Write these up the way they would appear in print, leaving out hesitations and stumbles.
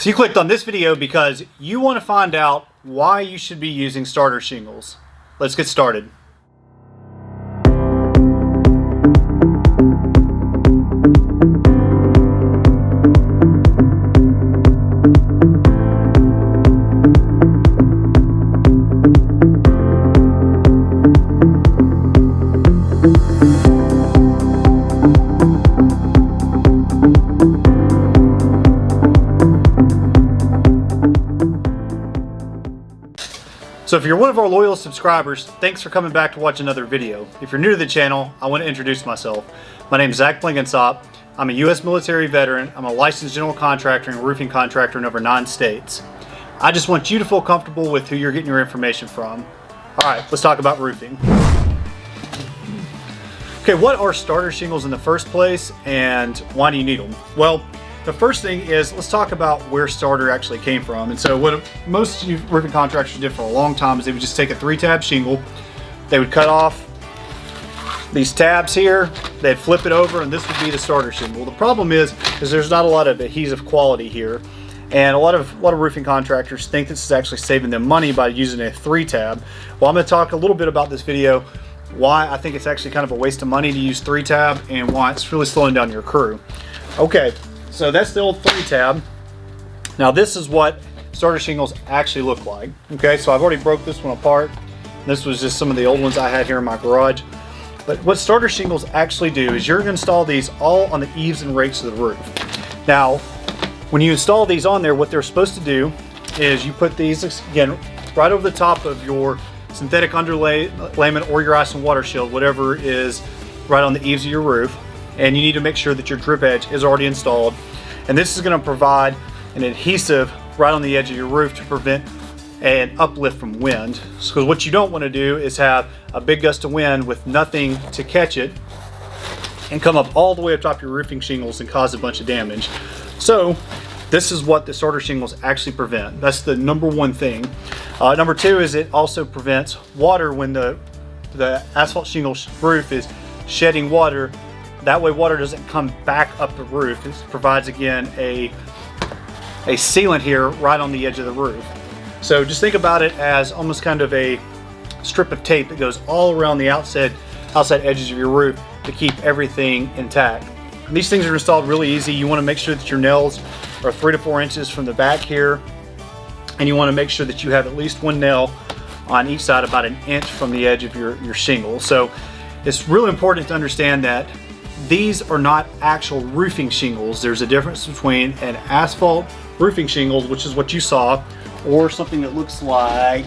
So you clicked on this video because you want to find out why you should be using starter shingles. Let's get started. So if you're one of our loyal subscribers, thanks for coming back to watch another video. If you're new to the channel, I want to introduce myself. My name is Blenkinsopp. I'm a U.S. military veteran. I'm a licensed general contractor and roofing contractor in over 9 states. I just want you to feel comfortable with who you're getting your information from. All right, let's talk about roofing. Okay, what are starter shingles in the first place and why do you need them? Well, the first thing is, let's talk about where starter actually came from. And so what most roofing contractors did for a long time is they would just take a 3-tab shingle, they would cut off these tabs here, they'd flip it over, and this would be the starter shingle. The problem is there's not a lot of adhesive quality here, and a lot of roofing contractors think this is actually saving them money by using a 3-tab. Well, I'm going to talk a little bit about this video why I think it's actually kind of a waste of money to use 3-tab and why it's really slowing down your crew. Okay. So that's the old 3-tab. Now this is what starter shingles actually look like. Okay, so I've already broke this one apart. This was just some of the old ones I had here in my garage. But what starter shingles actually do is you're going to install these all on the eaves and rakes of the roof. Now, when you install these on there, what they're supposed to do is you put these, again, right over the top of your synthetic underlayment or your ice and water shield, whatever is right on the eaves of your roof. And you need to make sure that your drip edge is already installed. And this is going to provide an adhesive right on the edge of your roof to prevent an uplift from wind. Because what you don't want to do is have a big gust of wind with nothing to catch it and come up all the way up top of your roofing shingles and cause a bunch of damage. So this is what the starter shingles actually prevent. That's the number one thing. Number two is it also prevents water when the asphalt shingle roof is shedding water. That way water doesn't come back up the roof. This provides, again, a sealant here right on the edge of the roof. So just think about it as almost kind of a strip of tape that goes all around the outside edges of your roof to keep everything intact. And these things are installed really easy. You want to make sure that your nails are 3 to 4 inches from the back here. And you want to make sure that you have at least one nail on each side about 1 inch from the edge of your shingle. So it's really important to understand that these are not actual roofing shingles. There's a difference between an asphalt roofing shingle, which is what you saw, or something that looks like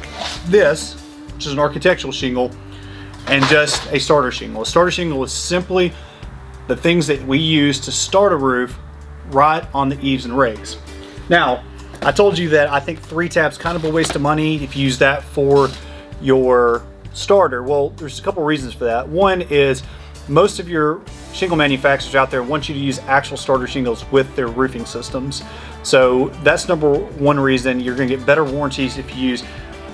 this, which is an architectural shingle, and just a starter shingle. A starter shingle is simply the things that we use to start a roof right on the eaves and rakes. Now, I told you that I think 3-tab's kind of a waste of money if you use that for your starter. Well, there's a couple reasons for that. One is most of your shingle manufacturers out there want you to use actual starter shingles with their roofing systems. So that's number one reason. You're going to get better warranties if you use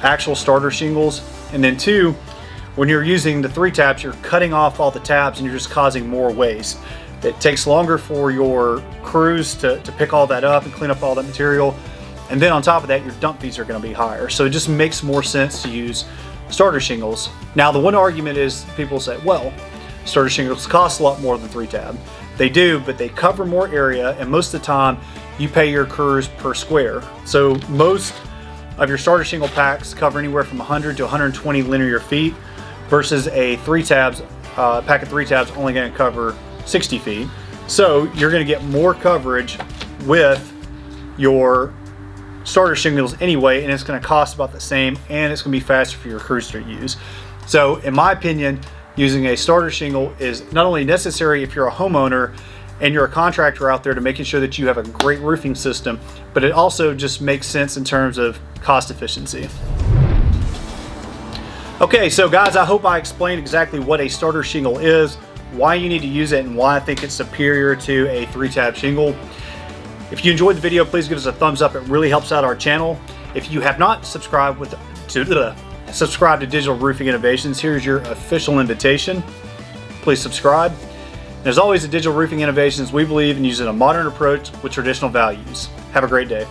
actual starter shingles. And then two, when you're using the 3-tabs, you're cutting off all the tabs and you're just causing more waste. It takes longer for your crews to pick all that up and clean up all that material. And then on top of that, your dump fees are going to be higher. So it just makes more sense to use starter shingles. Now, the one argument is people say, well, starter shingles cost a lot more than 3-tab. They do, but they cover more area, and most of the time you pay your crews per square. So most of your starter shingle packs cover anywhere from 100 to 120 linear feet versus a 3-tabs pack of 3-tabs only going to cover 60 feet. So you're going to get more coverage with your starter shingles anyway, and it's going to cost about the same, and it's going to be faster for your crews to use. So in my opinion, using a starter shingle is not only necessary if you're a homeowner and you're a contractor out there to making sure that you have a great roofing system, but it also just makes sense in terms of cost efficiency. Okay, so guys, I hope I explained exactly what a starter shingle is, why you need to use it, and why I think it's superior to a 3-tab shingle. If you enjoyed the video, please give us a thumbs up. It really helps out our channel. If you have not subscribed to Digital Roofing Innovations, here's your official invitation. Please subscribe. And as always, at Digital Roofing Innovations, we believe in using a modern approach with traditional values. Have a great day.